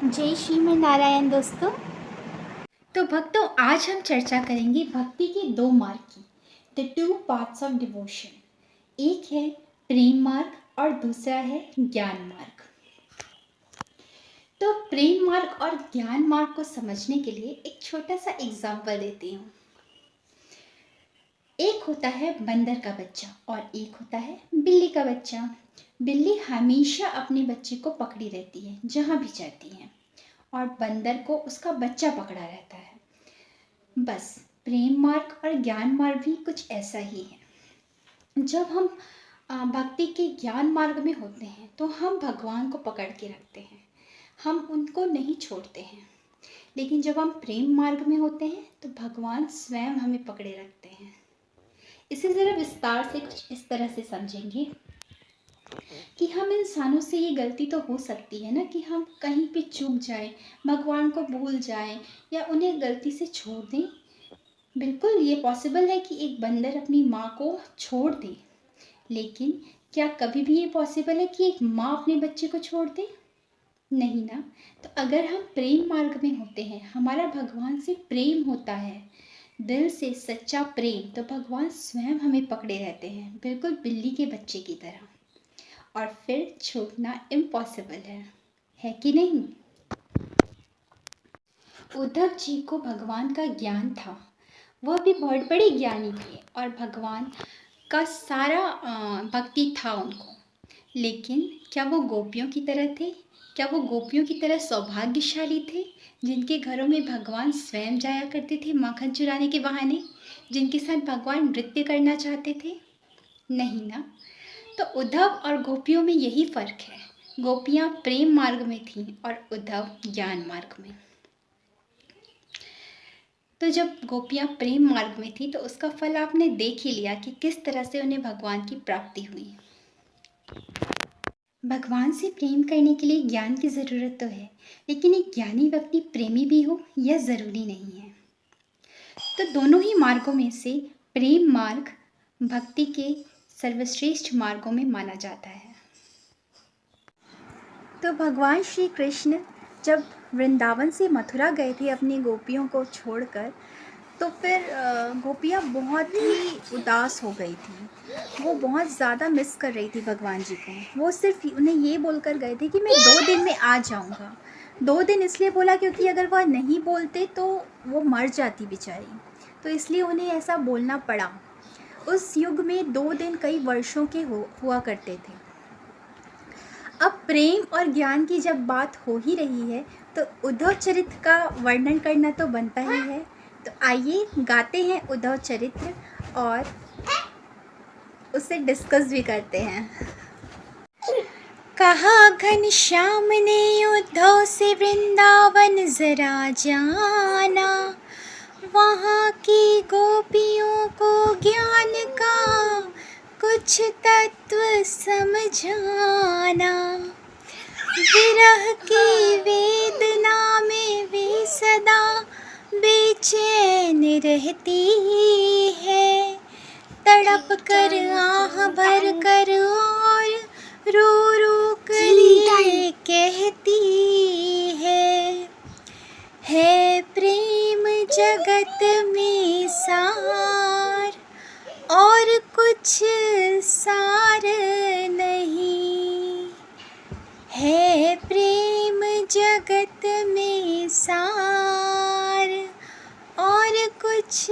जय श्रीमन नारायण दोस्तों। तो भक्तों, आज हम चर्चा करेंगे भक्ति के दो मार्ग की, the two paths of devotion. एक है प्रेम मार्ग और दूसरा है ज्ञान मार्ग। तो प्रेम मार्ग और ज्ञान मार्ग को समझने के लिए एक छोटा सा एग्जाम्पल देती हूँ। एक होता है बंदर का बच्चा और एक होता है बिल्ली का बच्चा। बिल्ली हमेशा अपने बच्चे को पकड़ी रहती है जहाँ भी जाती है, और बंदर को उसका बच्चा पकड़ा रहता है। बस प्रेम मार्ग और ज्ञान मार्ग भी कुछ ऐसा ही है। जब हम भक्ति के ज्ञान मार्ग में होते हैं तो हम भगवान को पकड़ के रखते हैं, हम उनको नहीं छोड़ते हैं। लेकिन जब हम प्रेम मार्ग में होते हैं तो भगवान स्वयं हमें पकड़े रखते हैं। इसे ज़रा विस्तार से कुछ इस तरह से समझेंगे कि हम इंसानों से ये गलती तो हो सकती है ना कि हम कहीं पे चूक जाएं, भगवान को भूल जाएं या उन्हें गलती से छोड़ दें। बिल्कुल ये पॉसिबल है कि एक बंदर अपनी माँ को छोड़ दे, लेकिन क्या कभी भी ये पॉसिबल है कि एक माँ अपने बच्चे को छोड़ दे? नहीं ना। तो अगर हम प्रेम मार्ग में होते हैं, हमारा भगवान से प्रेम होता है, दिल से सच्चा प्रेम, तो भगवान स्वयं हमें पकड़े रहते हैं, बिल्कुल बिल्ली के बच्चे की तरह। और फिर छोड़ना इम्पॉसिबल है कि नहीं? उद्धव जी को भगवान का ज्ञान था, वह भी बहुत बड़े ज्ञानी थे और भगवान का सारा भक्ति था उनको। लेकिन क्या वो गोपियों की तरह थे? क्या वो गोपियों की तरह सौभाग्यशाली थे जिनके घरों में भगवान स्वयं जाया करते थे माखन चुराने के बहाने, जिनके साथ भगवान नृत्य करना चाहते थे? नहीं ना। तो उद्धव और गोपियों में यही फर्क है, गोपियाँ प्रेम मार्ग में थीं और उद्धव ज्ञान मार्ग में। तो जब गोपियाँ प्रेम मार्ग में थी तो उसका फल आपने देख ही लिया कि किस तरह से उन्हें भगवान की प्राप्ति हुई। भगवान से प्रेम करने के लिए ज्ञान की ज़रूरत तो है, लेकिन एक ज्ञानी व्यक्ति प्रेमी भी हो यह ज़रूरी नहीं है। तो दोनों ही मार्गों में से प्रेम मार्ग भक्ति के सर्वश्रेष्ठ मार्गों में माना जाता है। तो भगवान श्री कृष्ण जब वृंदावन से मथुरा गए थे अपनी गोपियों को छोड़कर, तो फिर गोपियाँ बहुत ही उदास हो गई थी। वो बहुत ज़्यादा मिस कर रही थी भगवान जी को। वो सिर्फ उन्हें ये बोलकर गए थे कि मैं 2 दिन में आ जाऊँगा। 2 दिन इसलिए बोला क्योंकि अगर वह नहीं बोलते तो वो मर जाती बेचारी, तो इसलिए उन्हें ऐसा बोलना पड़ा। उस युग में 2 दिन कई वर्षों के हुआ करते थे। अब प्रेम और ज्ञान की जब बात हो ही रही है तो उद्धव चरित्र का वर्णन करना तो बनता ही है। तो आइए गाते हैं उद्धव चरित्र और उसे डिस्कस भी करते हैं। कहा घनश्याम ने उद्धव से वृंदावन जरा जाना, वहाँ की गोपियों को ज्ञान का कुछ तत्व समझाना। विरह की वेदना में वे सदा बेचैन रहती है, तड़प कर आह भर कर और रो रो कर ये कहती है प्रेम जगत में सार और कुछ सार नहीं, है प्रेम जगत में सार और कुछ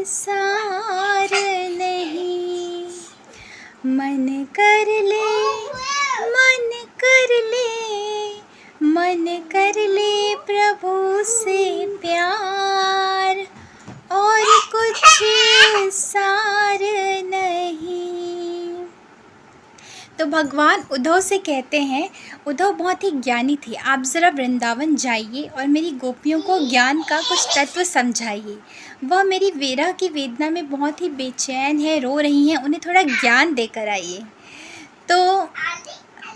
सार नहीं। मन कर ले, मन कर ले, मन कर ले प्रभु से प्यार और कुछ सार नहीं। तो भगवान उद्धव से कहते हैं, उद्धव बहुत ही ज्ञानी थे, आप ज़रा वृंदावन जाइए और मेरी गोपियों को ज्ञान का कुछ तत्व समझाइए। वह मेरी विरह की वेदना में बहुत ही बेचैन है, रो रही हैं, उन्हें थोड़ा ज्ञान देकर आइए। तो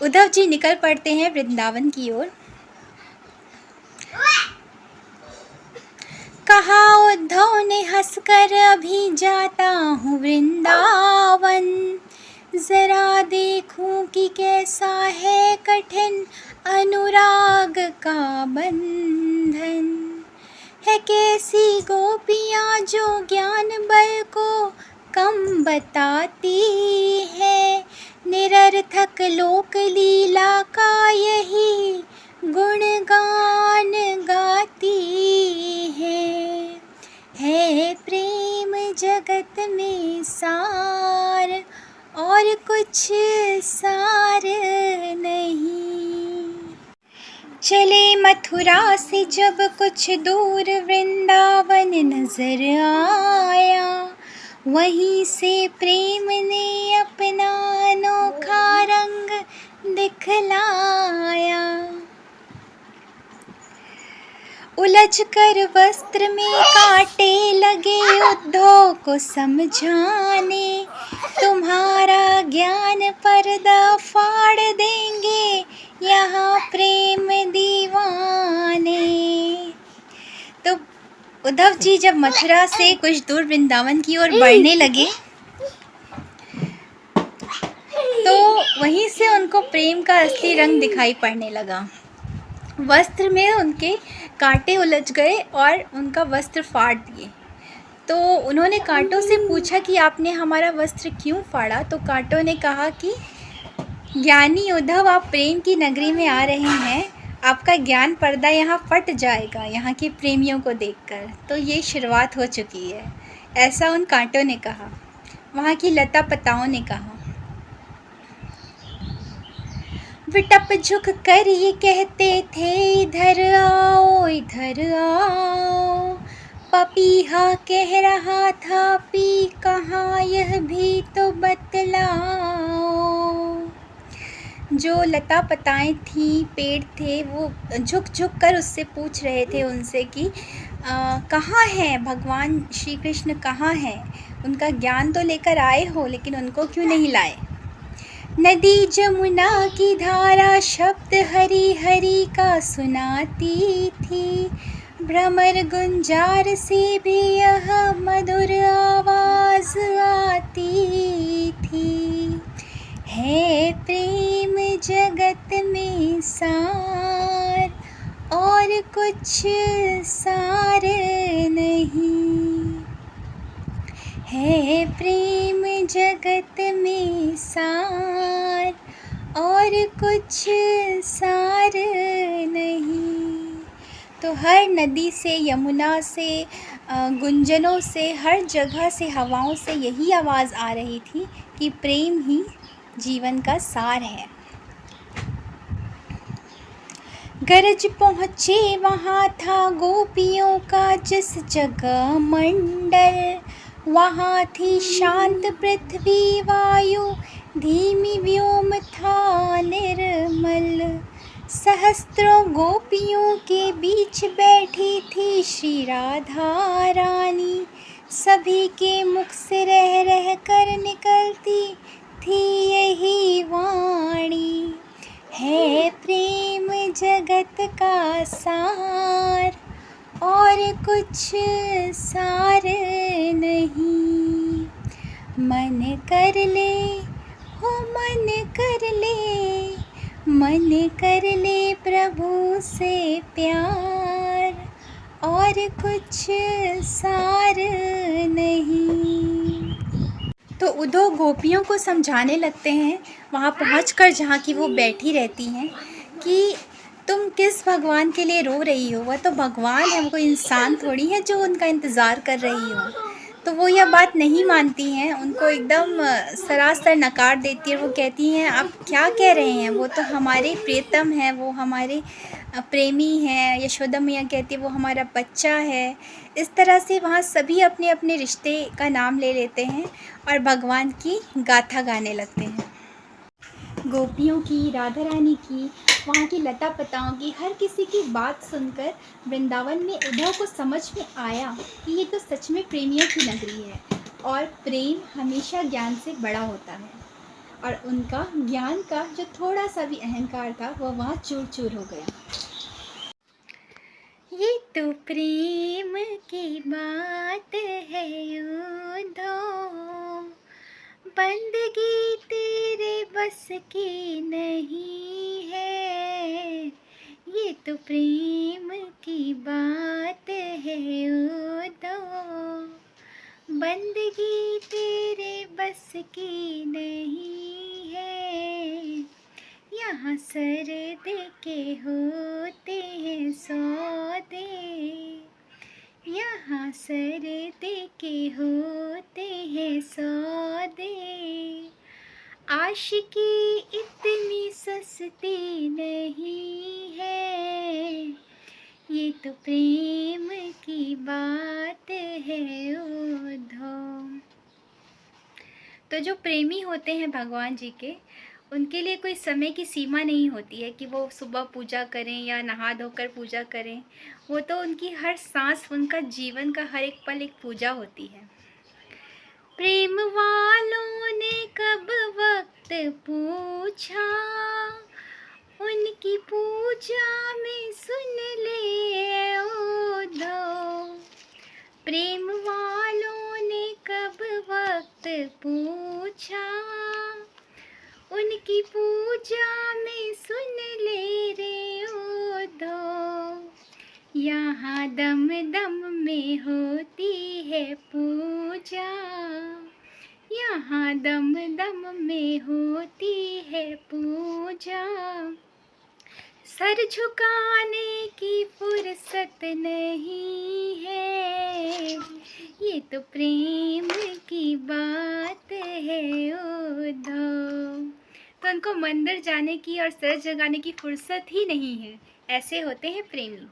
उद्धव जी निकल पड़ते हैं वृंदावन की ओर। कहा उद्धव ने हंसकर अभी जाता हूँ वृंदावन, ज़रा देखूं कि कैसा है कठिन अनुराग का बंधन। है कैसी गोपियाँ जो ज्ञान बल को कम बताती है। निरर्थक लोक लीला का यही गुणगान गाती है प्रेम जगत में सार और कुछ सार नहीं। चले मथुरा से जब कुछ दूर वृंदावन नजर आया, वहीं से प्रेम ने अपना अनोखा रंग दिखलाया। उलझ कर वस्त्र में कांटे लगे उद्धव को समझाने, तुम्हारा ज्ञान पर्दा फाड़ देंगे यहाँ प्रेम दीवाने। तो उद्धव जी जब मथुरा से कुछ दूर वृंदावन की ओर बढ़ने लगे तो वहीं से उनको प्रेम का असली रंग दिखाई पड़ने लगा। वस्त्र में उनके कांटे उलझ गए और उनका वस्त्र फाड़ दिए। तो उन्होंने कांटों से पूछा कि आपने हमारा वस्त्र क्यों फाड़ा। तो कांटों ने कहा कि ज्ञानी उद्धव, आप प्रेम की नगरी में आ रहे हैं, आपका ज्ञान पर्दा यहाँ फट जाएगा यहाँ के प्रेमियों को देखकर। तो ये शुरुआत हो चुकी है, ऐसा उन कांटों ने कहा। वहाँ की लता पताओं ने कहा। विटप झुक कर ये कहते थे, इधर आओ इधर आओ। पपीहा कह रहा था, पी कहाँ यह भी तो बतलाओ। जो लता पताएं थी, पेड़ थे, वो झुक झुक कर उससे पूछ रहे थे उनसे कि कहाँ हैं भगवान श्री कृष्ण, कहाँ हैं। उनका ज्ञान तो लेकर आए हो, लेकिन उनको क्यों नहीं लाए। नदी जमुना की धारा शब्द हरी हरी का सुनाती थी, भ्रमर गुंजार से भी यह मधुर आवाज आती थी। है प्रेम जगत में सार और कुछ सार नहीं। है प्रेम जगत में सार और कुछ सार नहीं। तो हर नदी से, यमुना से, गुंजनों से, हर जगह से, हवाओं से यही आवाज़ आ रही थी कि प्रेम ही जीवन का सार है। गरज पहुँचे वहाँ था गोपियों का जिस जगह मंडल, वहाँ थी शांत पृथ्वी वायु, धीमी व्योम था निर्मल। सहस्त्रों गोपियों के बीच बैठी थी श्री राधा रानी, सभी के मुख से रह रह कर निकलती थी यही वाणी। है प्रेम जगत का सार और कुछ सार नहीं। मन कर ले हो मन कर ले, मन कर ले प्रभु से प्यार और कुछ सार नहीं। तो उद्धव गोपियों को समझाने लगते हैं वहाँ पहुँचकर, जहाँ की वो बैठी रहती हैं, कि तुम किस भगवान के लिए रो रही हो। वह तो भगवान है, वो कोई इंसान थोड़ी है जो उनका इंतज़ार कर रही हो। तो वो यह बात नहीं मानती हैं, उनको एकदम सरासर नकार देती है। वो कहती हैं, आप क्या कह रहे हैं, वो तो हमारे प्रियतम हैं, वो हमारे प्रेमी हैं। यशोदा मैया कहती है वो हमारा बच्चा है। इस तरह से वहाँ सभी अपने अपने रिश्ते का नाम ले लेते हैं और भगवान की गाथा गाने लगते हैं। गोपियों की, राधा रानी की, वहाँ की लता पताओं की, हर किसी की बात सुनकर वृंदावन में उद्धव को समझ में आया कि ये तो सच में प्रेमियों की नगरी है और प्रेम हमेशा ज्ञान से बड़ा होता है। और उनका ज्ञान का जो थोड़ा सा भी अहंकार था वो वहाँ चूर चूर हो गया। ये तो प्रेम की बात है उद्धव, बंदगी बस की नहीं है, ये तो प्रेम की बात है उद्धव। बंदगी तेरे बस की नहीं है, यहाँ सर दे के होते हैं सौदे, यहाँ सर दे के होते हैं सौदे। आशिकी इतनी सस्ती नहीं है, ये तो प्रेम की बात है उद्धव। तो जो प्रेमी होते हैं भगवान जी के, उनके लिए कोई समय की सीमा नहीं होती है कि वो सुबह पूजा करें या नहा धोकर पूजा करें। वो तो उनकी हर सांस, उनका जीवन का हर एक पल एक पूजा होती है। प्रेम वालों ने कब वक्त पूछा, उनकी पूजा में सुन ले उद्धव। प्रेम वालों ने कब वक्त पूछा, उनकी पूजा में सुन ले रे उद्धव। यहाँ दम दम में होती है पूजा, यहाँ दम दम में होती है पूजा। सर झुकाने की फुर्सत नहीं है, ये तो प्रेम की बात है उद्धव। तो उनको मंदिर जाने की और सर झुकाने की फुर्सत ही नहीं है। ऐसे होते हैं प्रेमी।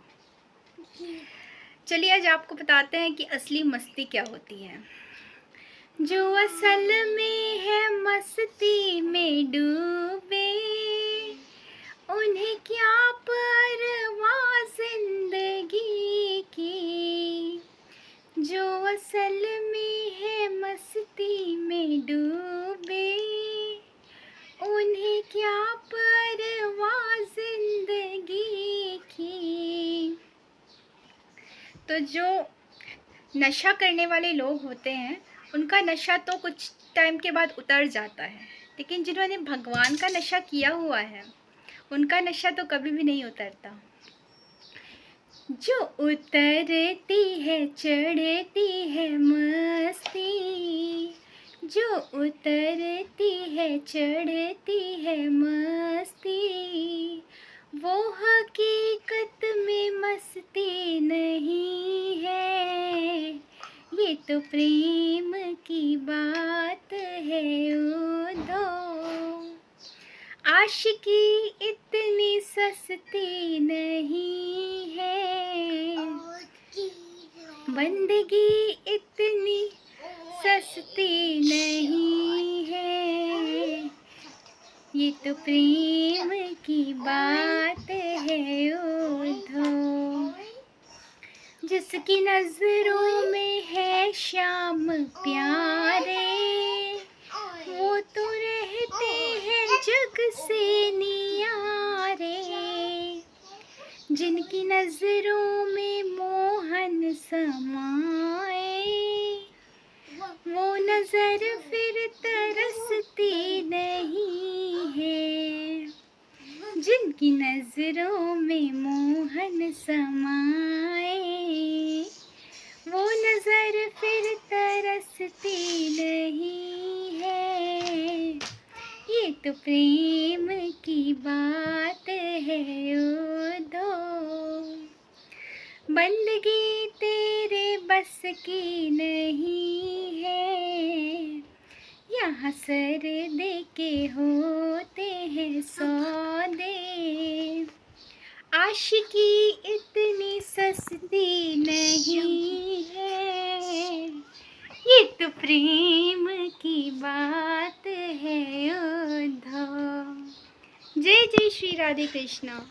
चलिए आज आपको बताते हैं कि असली मस्ती क्या होती है। जो असल में है मस्ती में डूबे, उन्हें क्या परवाह जिंदगी की। जो असल में है मस्ती में डूबे, उन्हें क्या परवाह जिंदगी की। तो जो नशा करने वाले लोग होते हैं, उनका नशा तो कुछ टाइम के बाद उतर जाता है, लेकिन जिन्होंने भगवान का नशा किया हुआ है, उनका नशा तो कभी भी नहीं उतरता। जो उतरती है चढ़ती है मस्ती, जो उतरती है चढ़ती है मस्ती, वो हकीकत में मस्ती नहीं है, ये तो प्रेम की बात है उद्धव। आशिकी इतनी सस्ती नहीं है, बंदगी इतनी सस्ती नहीं है, ये तो प्रेम की बात है उद्धव। जिसकी नजरों में है श्याम प्यारे, वो तो रहते हैं जग से नियारे। जिनकी नजरों में मोहन समाए, वो नजर फिर तरसती नहीं है। जिनकी नजरों में मोहन समाए, वो नजर फिर तरसती नहीं है, ये तो प्रेम की बात है उद्धव। बंदगी तेरे बस की नहीं है, यहाँ सर दे के होते हैं सौदे। आशिकी इतनी सस्ती नहीं है, ये तो प्रेम की बात है उद्धव। जय जय श्री राधे कृष्णा।